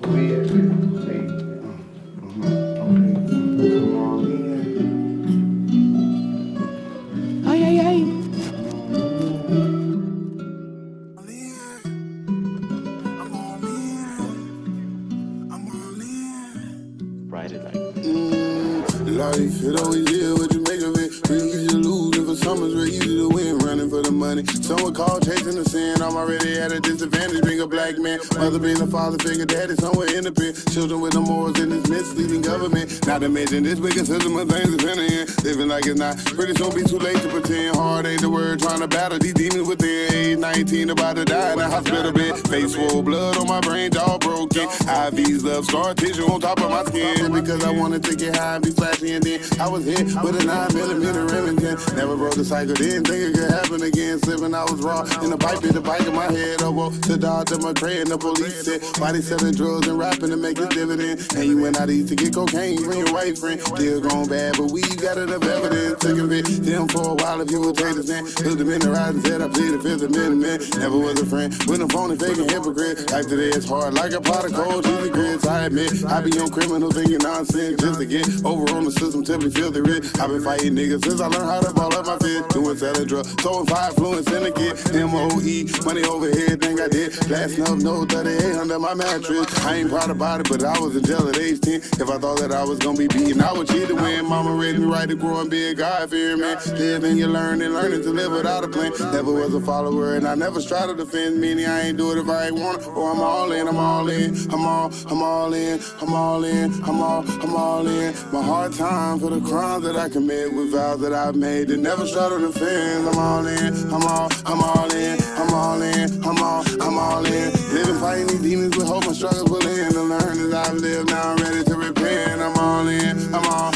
Life, it always is what you make of it. Really easy to lose, and for some it's real easy to win. Running for the money. Someone called chasing the sin. I'm already at a disadvantage being a black man. Mother being a father figure, daddy somewhere in the pit. Children with no morals in this misleading government. Not to mention this wicked system of things depending in. Living like it's not. Pretty soon be too late to pretend. Hard ain't the word, trying to battle these demons within. Age 19, about to die in a hospital bed. Face full of blood on my brain, jaw broken. IVs, love, scar tissue on top of my skin. Because I wanted to get high and be flashy, and then I was hit with a 9mm Remington. Never broke the cycle, didn't think it could happen again. Slipping, I was raw in the pipe, hit the bike in my head. Elbow to dodge in my tray, and the police said, body selling drugs and rapping to make a dividend. And you went out east to get cocaine, you and your white friend. Still gone bad, but we got enough evidence to convict them for a while if you would take the stand. Looked them in the eyes and said, I plead the Fifth Amendment. Never was a friend with a phony, faking hypocrite. Life today is hard like a pot of cold cheesy grits. I admit, I be on criminal thinking nonsense just to get over on the system till we feel the rich. I've been fighting niggas since I learned how to ball up my fist. Doing selling drugs, throwing fire, influence syndicate. MOE, money over here, think I did. Blasting up no 38 under my mattress. I ain't proud about it, but I was in jail at age 10. If I thought that I was gonna be beaten, I would cheat to win. Mama raised me right to grow and be a God-fearing man. Live and you learn and learning to live without a plan. Never was a follower and I never tried to defend. Meaning I ain't do it if I ain't want it. Or I'm all in, I'm all in. I'm all in, I'm all in, I'm all in. My hard time for the crimes that I commit with vows that I've made that never started to defend. I'm all in, I'm all in, I'm all in, I'm all in. Living fighting these demons with hope my struggles will end. To learn as I live, now I'm ready to repent. I'm all in, I'm all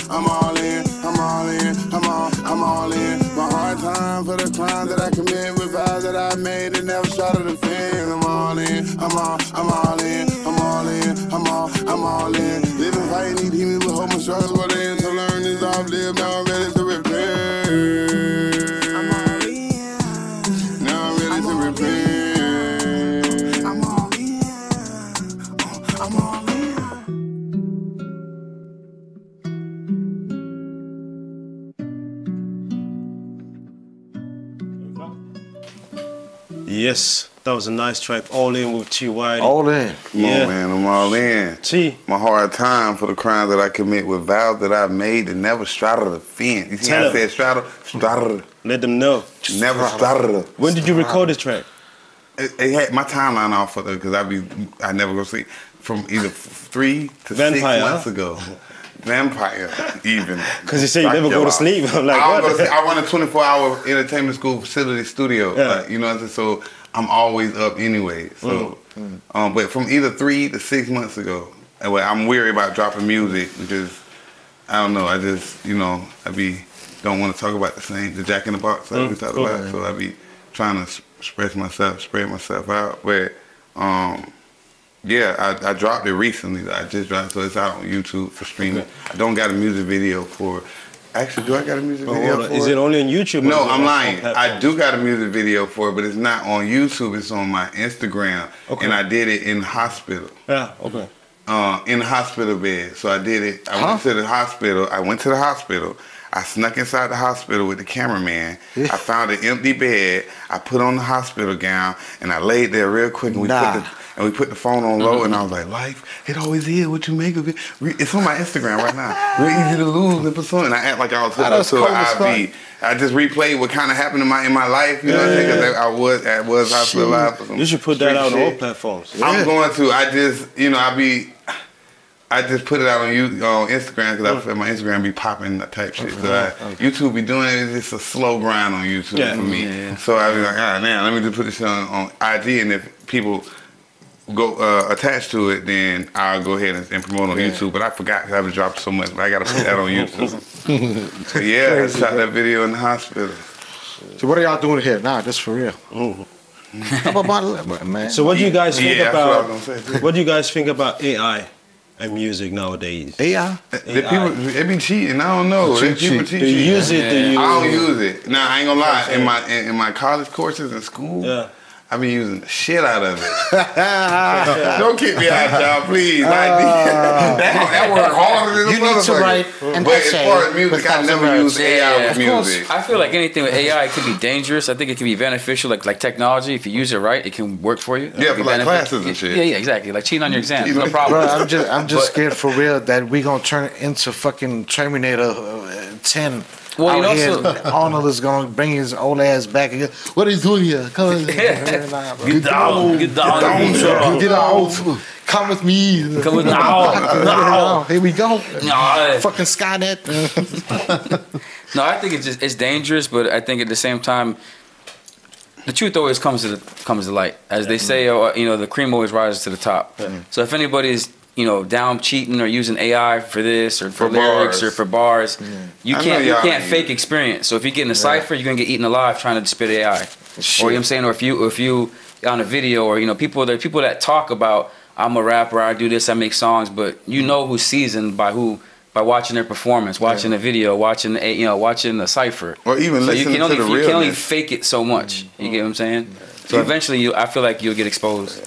in, I'm all in, I'm all in. My hard time for the crimes that I commit with vows that I've made that never started to defend. I'm all in, I'm all in, I'm all in, I'm all in. Living fighting these demons with hope my struggles will end. To learn as I've lived, now I'm ready to repent. Now I'm ready to repent. I'm all in. I'm all in. Yes, that was a nice track. All in with T. Whitey. All in. Come on, man, I'm all in. T. My hard time for the crimes that I commit with vows that I've made that never straddled the fence. You see how I said straddle? Straddle. Let them know. Never straddle. When did you record this track? it had my timeline off for because I never go sleep from either 3 to 6 months ago. Vampire, even. Because you say you never go to sleep. I'm like, I run a 24-hour entertainment school facility studio. Like, you know what I'm saying? So I'm always up anyway. So, but from either 3 to 6 months ago, I'm weary about dropping music because I don't know. I just, you know, don't want to talk about the Jack in the Box that we talked about. So I be trying to spread myself out. But yeah, I dropped it recently. I just dropped it, so it's out on YouTube for streaming. I don't got a music video for. Actually, do I got a music video for it? Is it only on YouTube? No, I'm lying. I do got a music video for it, but it's not on YouTube. It's on my Instagram, and I did it in the hospital. Yeah, okay. In the hospital bed. So I did it. I went to the hospital. I snuck inside the hospital with the cameraman. I found an empty bed. I put on the hospital gown, and I laid there real quick, and we put the phone on low, and I was like, life, it always is what you make of it. It's on my Instagram right now. Real easy to lose in person. And I act like I was hooked up to an IV. I just replayed what kind of happened in my life, you know what I'm saying? Because I was hospitalized for some You should put that out on all platforms. I'm going to. I just, you know, I just put it out on Instagram because I feel my Instagram be popping type shit. So YouTube be doing it. It's just a slow grind on YouTube for me. So I be like, man, let me just put this on IG, and if people go attached to it, then I'll go ahead and promote on YouTube. But I forgot because I was dropped so much. But I got to put that on YouTube. So yeah, I shot that video in the hospital. So what are y'all doing here? Nah, this for real. How about man? So what do you guys think about? What do you guys think about AI and music nowadays? AI? They be cheating. I don't know. They use it. I don't use it. Nah, I ain't gonna lie. In my college courses in school, I be using the shit out of it. Don't kick me out, y'all, please. That work harder than the motherfucker. You need to write an essay. But as far as music, I never use AI with music. I feel like anything with AI can be dangerous. I think it can be beneficial, like technology. If you use it right, it can work for you. Yeah, for like classes and shit. Yeah, exactly. Like cheating on your exams, no problem. Bro, I'm just scared for real that we gonna turn it into fucking Terminator 10. Well, you know, Arnold is gonna bring his old ass back again. What are you doing here? Come on. Get down. Get out. Come with me. Come with me. No. Here we go. No. Fucking Skynet. No, I think it's dangerous, but I think at the same time, the truth always comes to light. As they say, you know, the cream always rises to the top. So if anybody's down cheating or using AI for this or for lyrics or for bars, you can't fake experience. So if you get in a cipher, you're gonna get eaten alive trying to spit AI. Or you know what I'm saying? Or if you on a video, or people that talk about, I'm a rapper, I do this, I make songs, but you know who's seasoned by watching their performance, watching the video, watching the cipher, or even listening to the realness. You can only fake it so much. You get what I'm saying? So eventually, I feel like you'll get exposed.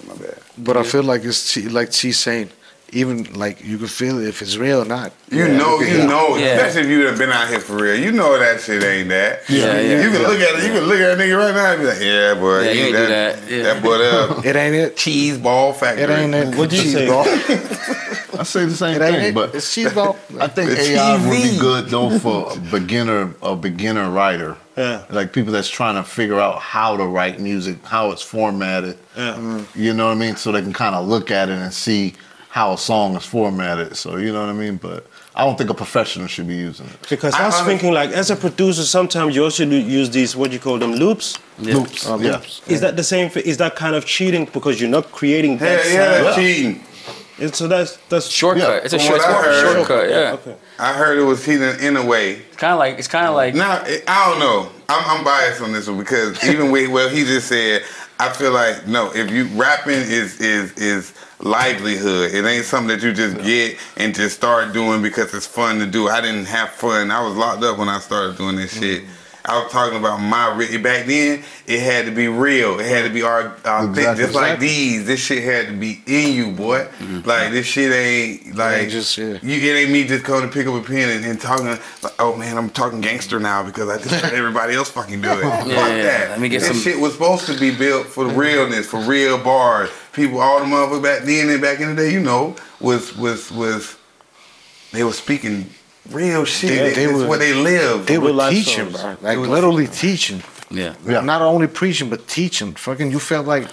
But I feel like it's like T's saying. Even like you can feel it if it's real or not. You know, especially if you have been out here for real. You know that shit ain't that. You can look at it. You can look at a nigga right now and be like, yeah, boy, you ain't do that. That boy there. It ain't it. Cheese ball factory. It ain't it. What do you say? I say the same thing, but it's cheese ball. I think AI would be good though for a beginner writer. Yeah. Like people that's trying to figure out how to write music, how it's formatted. Yeah. You know what I mean? So they can kind of look at it and see how a song is formatted, so you know what I mean? But I don't think a professional should be using it. Because I was thinking, like, as a producer, sometimes you also use these, what you call them, loops? Yeah. Loops, loops. Is that the same thing? Is that kind of cheating because you're not creating that sound? Yeah, that's cheating. And so that's shortcut. It's a shortcut, yeah. Okay. I heard it was cheating in a way. It's kind of like. Now, I don't know. I'm biased on this one because even with what he just said, I feel like, no, if you rapping is livelihood. It ain't something that you just get and just start doing because it's fun to do. I didn't have fun. I was locked up when I started doing this shit. I was talking about back then, it had to be real. It had to be authentic. Just like these. This shit had to be in you, boy. Like, this shit ain't, like, it ain't me just coming to pick up a pen and talking, like, oh, man, I'm talking gangster now because I just let everybody else fucking do it. Fuck that. Let me get this shit was supposed to be built for realness, for real bars. People, all the motherfuckers back then and back in the day, they were speaking real shit. It's where they live. They were teaching, bro. Like literally teaching. Yeah. Not only preaching, but teaching. Fucking, you felt like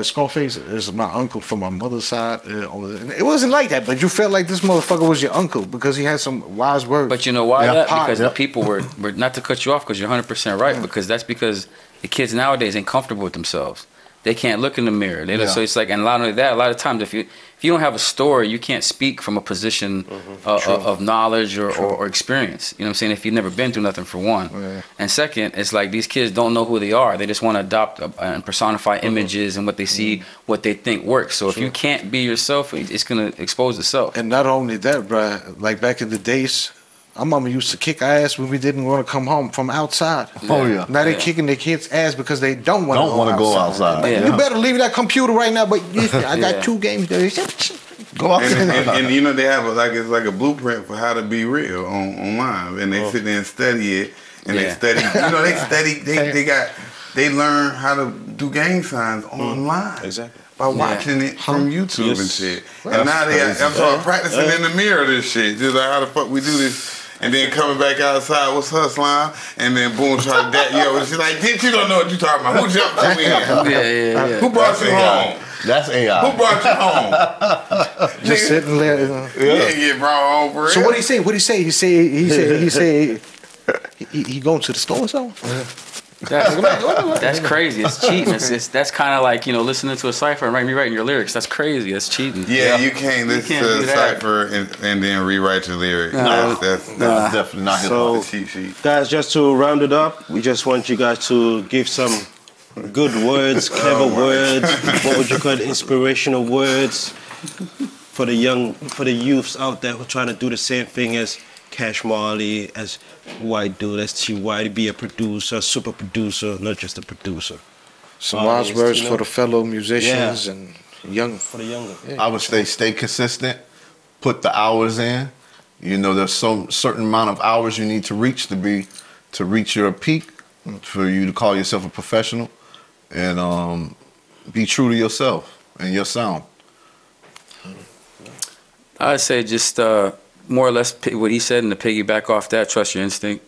Scarface is my uncle from my mother's side. It wasn't like that, but you felt like this motherfucker was your uncle because he had some wise words. But you know why that? Because the people were not to cut you off because you're 100% right. Because that's because the kids nowadays ain't comfortable with themselves. They can't look in the mirror. So it's like, and not only that, a lot of times if you don't have a story, you can't speak from a position of knowledge or experience. You know what I'm saying? If you've never been through nothing, for one. Yeah. And second, it's like these kids don't know who they are. They just want to adopt and personify images and what they see, what they think works. So if you can't be yourself, it's going to expose itself. And not only that, bruh, like back in the days, our mama used to kick our ass when we didn't want to come home from outside. Oh yeah. Now they kicking their kids' ass because they don't want to go outside. Like, you better leave that computer right now. But I got 2 games. Go outside. And you know they have it's like a blueprint for how to be real online, and they sit there and study it, and they study. You know, they study. They learn how to do gang signs online. Exactly. By watching it from YouTube and shit. And now I'm sort of practicing in the mirror this shit. Just like how the fuck we do this. And then coming back outside, what's her slime? And then boom, try to that yo. And she's like, bitch, you don't know what you talking about. Who jumped you in? Yeah. Who brought you home? That's AI. Who brought you home? Just sitting there. Yeah, get brought home for real. So what did he say? What did he say? He said he going to the store or something? That's crazy. It's cheating. That's kind of like, you know, listening to a cipher and rewriting your lyrics. That's crazy. That's cheating. Yeah, you can't listen to a cipher and then rewrite your lyrics. That's definitely not his fault. The cheat sheet. Guys, just to round it up, we just want you guys to give some good words, clever words. What would you call it? Inspirational words for the youths out there who are trying to do the same thing as Cash Marley, as White Dude, as Whitey, be a producer, super producer, not just a producer. Some wise words for the fellow musicians and for the younger. Yeah. I would say stay consistent, put the hours in. You know, there's some certain amount of hours you need to reach to reach your peak, for you to call yourself a professional, and be true to yourself and your sound. I'd say just more or less what he said, and to piggyback off that, trust your instinct.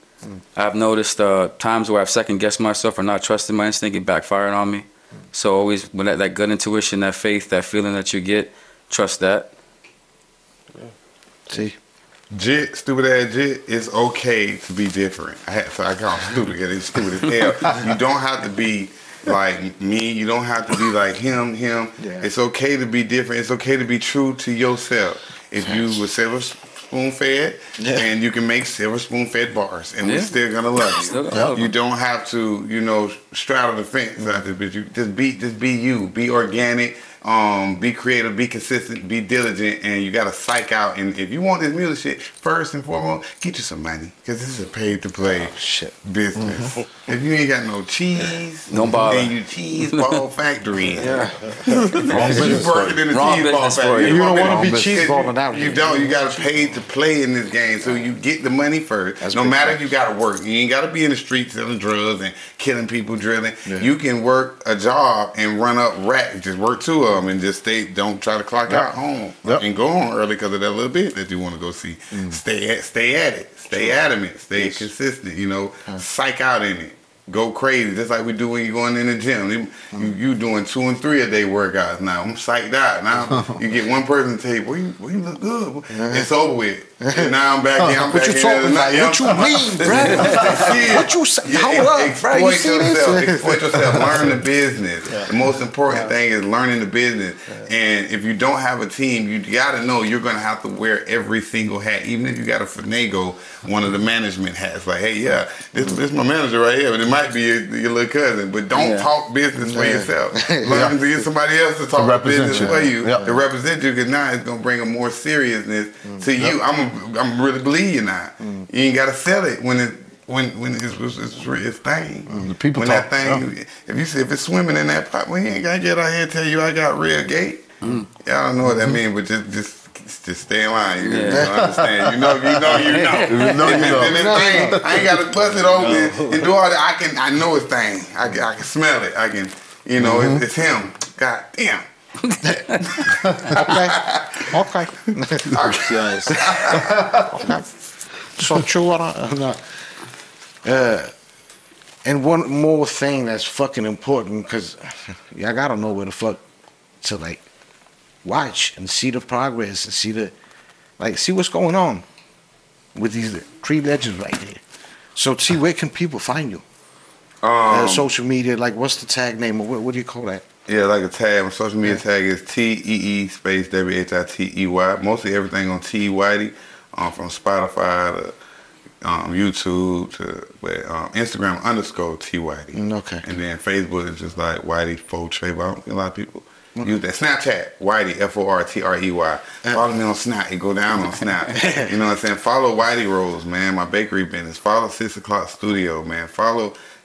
I've noticed times where I've second-guessed myself or not trusted my instinct, it backfired on me. So always, with that gut intuition, that faith, that feeling that you get, trust that. See? Jit, stupid ass Jit, it's okay to be different. So I call him stupid because he's stupid as hell. You don't have to be like me. You don't have to be like him. Yeah. It's okay to be different. It's okay to be true to yourself. If you were silver spoon-fed, and you can make silver spoon-fed bars, and we're still gonna love you. You don't have to, you know, straddle the fence out there, but you just be you. Be organic. Be creative, be consistent, be diligent, and you gotta psych out. And if you want this music shit, first and foremost, get you some money, because this is a paid-to-play business. If you ain't got no cheese, don't bother. Then you cheese ball factory. You working in the cheese ball factory. You don't want to be cheese balling out. You don't. You gotta pay to play in this game, so you get the money first. That's no matter if you gotta work, you ain't gotta be in the streets selling drugs and killing people, drilling. You can work a job and run up racks. Just work 2 of them and just don't try to clock out home and go home early because of that little bit that you want to go see. Stay at it. Stay adamant. Stay consistent. You know, psych out in it. Go crazy, just like we do when you're going in the gym. You doing 2 and 3 a day workouts now. I'm psyched out. Now you get one person to tell you, boy, you look good. It's over with. And now I'm back here. What you talking about? What you mean, bro? What you say? Hold up, bro. You see this? Exploit yourself. Learn the business. The most important thing is learning the business. And if you don't have a team, you got to know you're going to have to wear every single hat. Even if you got to finagle one of the management hats. Like, hey, this is my manager right here, but it might be your little cousin. But don't talk business for yourself. Learn to get somebody else to talk business for you, to represent you, because now it's going to bring a more seriousness to you. I'm really believe you now. You ain't got to sell it when it's thing. The people when talk. That thing, if it's swimming in that pot, well, you ain't got to get out here and tell you I got real gate. Y'all don't know what that means, but just stay in line. You understand? You know. I ain't got to bust it open and do all that. I know it's thing. I can smell it. I can, it's him. God damn. Okay. So true. And one more thing that's fucking important, because y'all gotta know where the fuck to like watch and see the progress and see the see what's going on with these 3 legends right here. So see, where can people find you? Social media, like what's the tag name, or what do you call that? Yeah, like a tag. My social media tag is TEE space WHITEY. Mostly everything on T Whitey, from Spotify to YouTube to Instagram _ T Whitey. Okay. And then Facebook is just like Whitey Fortrey. But I don't think a lot of people use that. Snapchat, Whitey, FORTREY. Follow me on Snap. It go down on Snap. You know what I'm saying? Follow Whitey Rolls, man, my bakery business. Follow 6 o'clock studio, man.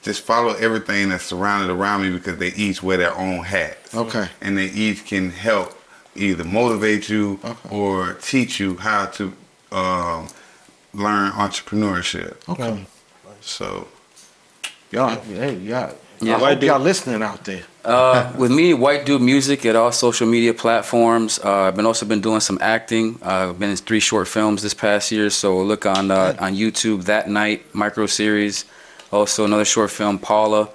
Just follow everything that's surrounded around me, because they each wear their own hats. Okay. And they each can help either motivate you or teach you how to learn entrepreneurship. Okay. So, y'all, I hope y'all listening out there. With me, White Dude Music at all social media platforms. I've also been doing some acting. I've been in 3 short films this past year, so look on YouTube, That Night micro series. Also another short film, Paula,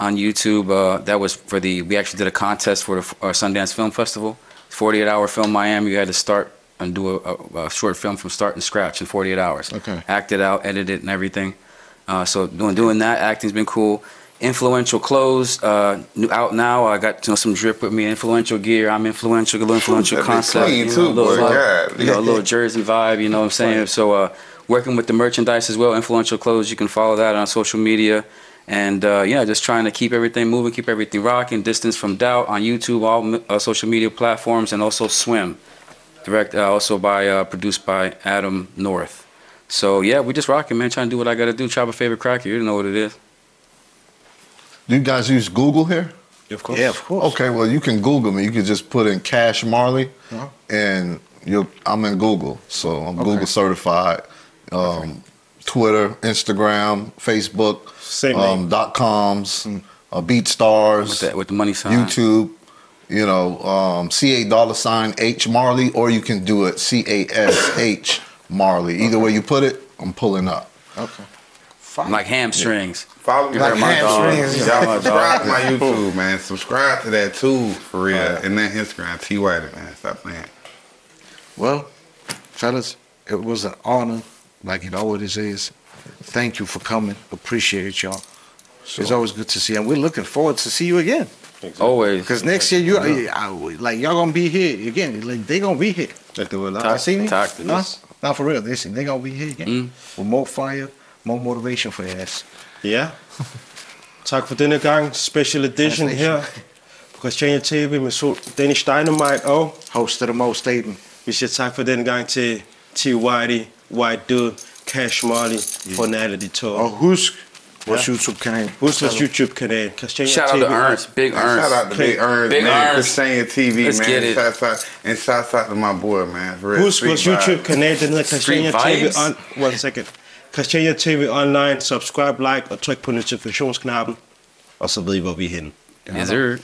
on YouTube. That was for we actually did a contest for our Sundance Film Festival. 48-hour film Miami. You had to start and do a short film from start and scratch in 48 hours. Okay. Act it out, edit it, and everything. So doing that, acting's been cool. Influential clothes, out now. I got some drip with me, influential gear. I'm influential, a little influential concept. Clean too, boy. A little Jersey vibe, you know what I'm saying? Right. So working with the merchandise as well, influential clothes. You can follow that on social media. And just trying to keep everything moving, keep everything rocking. Distance from Doubt on YouTube, all social media platforms, and also Swim. Produced by Adam North. So yeah, we just rocking, man. Trying to do what I gotta do. Chop a favorite cracker. You know what it is. Do you guys use Google here? Of course. Yeah, of course. Okay, well you can Google me. You can just put in Cash Marley, and I'm in Google, so I'm Google certified. Twitter, Instagram, Facebook, .coms, BeatStars, with the money sign, YouTube. $CA$H Marley, or you can do it CASH Marley. Either way you put it, I'm pulling up. Okay. Like hamstrings. Follow me. Like hamstrings. Y'all subscribe to my YouTube, man. Subscribe to that too, for real. And then Instagram, T Whitey, man. Stop playing. Well, fellas, it was an honor, like it always is. Thank you for coming. Appreciate y'all. Sure. It's always good to see you. And we're looking forward to see you again. Exactly. Always. Because next year, y'all going to be here again. Like, they going to be here. Let's do it live. See me? Talk to us. Not for real. They going to be here again. With more fire, more motivation for your ass. Ja. Tak for denne gang. Special edition her på Christiania TV med Dennis Dynamite og host of the most Aydn. Vi siger tak for denne gang til T Whitey, White Dude, Cash Marley for alle de to. Og husk vores YouTube-kanal. Husk vores YouTube-kanal. Christiania Shout TV. out to Ernst, Big Ernst. Shout out to Big Ernst, Big man. Ernst. Christiania TV, Let's man. get it. Shout out to my boy, man. Husk vores YouTube-kanal, den hedder Christiania TV. One second. Christiania TV Online. Subscribe, like og tryk på notifikationsknappen. Og så ved I, hvor vi er henne. Yes, sir.